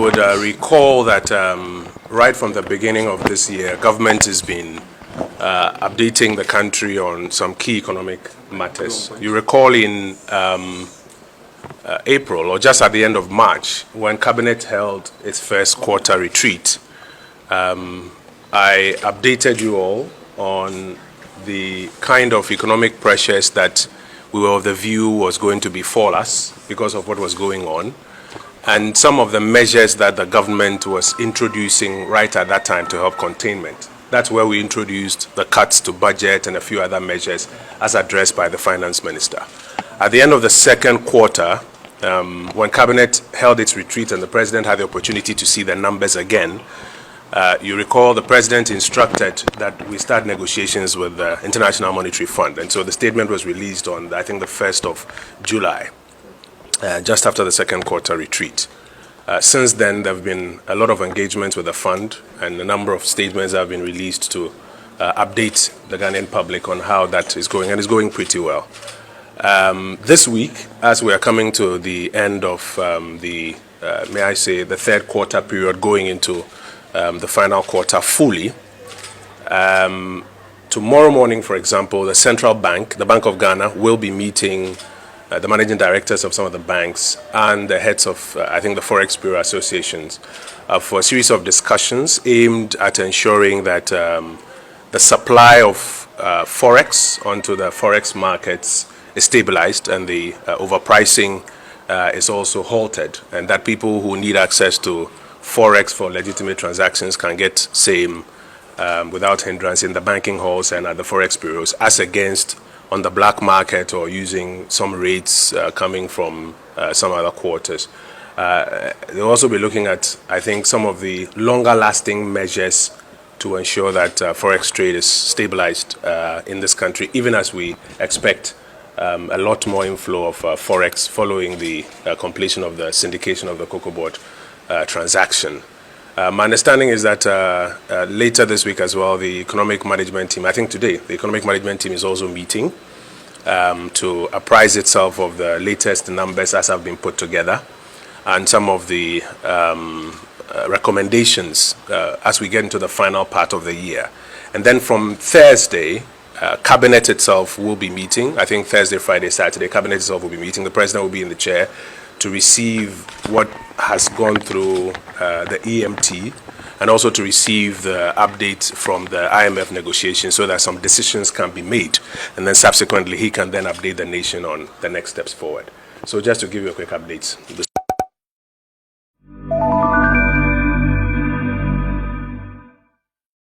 would recall that right from the beginning of this year, government has been updating the country on some key economic matters. You recall in April, or just at the end of March, when Cabinet held its first quarter retreat, I updated you all on the kind of economic pressures that we were of the view was going to befall us because of what was going on, and some of the measures that the government was introducing right at that time to help containment. That's where we introduced the cuts to budget and a few other measures as addressed by the finance minister. At the end of the second quarter, when Cabinet held its retreat and the President had the opportunity to see the numbers again, you recall the President instructed that we start negotiations with the International Monetary Fund. And so the statement was released on, I think, the 1st of July, just after the second quarter retreat. Since then, there have been a lot of engagements with the fund, and a number of statements have been released to update the Ghanaian public on how that is going, and it's going pretty well. This week, as we are coming to the end of the third quarter period, going into the final quarter fully, tomorrow morning, for example, the Central Bank, the Bank of Ghana, will be meeting the managing directors of some of the banks and the heads of, I think, the forex bureau associations for a series of discussions aimed at ensuring that the supply of forex onto the forex markets is stabilized and the overpricing is also halted, and that people who need access to forex for legitimate transactions can get same without hindrance in the banking halls and at the forex bureaus, as against on the black market or using some rates coming from some other quarters. They'll also be looking at, I think, some of the longer lasting measures to ensure that forex trade is stabilized in this country, even as we expect a lot more inflow of forex following the completion of the syndication of the cocoa board transaction. My understanding is that later this week as well, the economic management team, I think today, the economic management team is also meeting to apprise itself of the latest numbers as have been put together and some of the recommendations as we get into the final part of the year. And then from Thursday, Cabinet itself will be meeting. I think Thursday, Friday, Saturday, Cabinet itself will be meeting. The President will be in the chair to receive what has gone through the EMT, and also to receive the update from the IMF negotiations so that some decisions can be made, and then subsequently he can then update the nation on the next steps forward. So just to give you a quick update.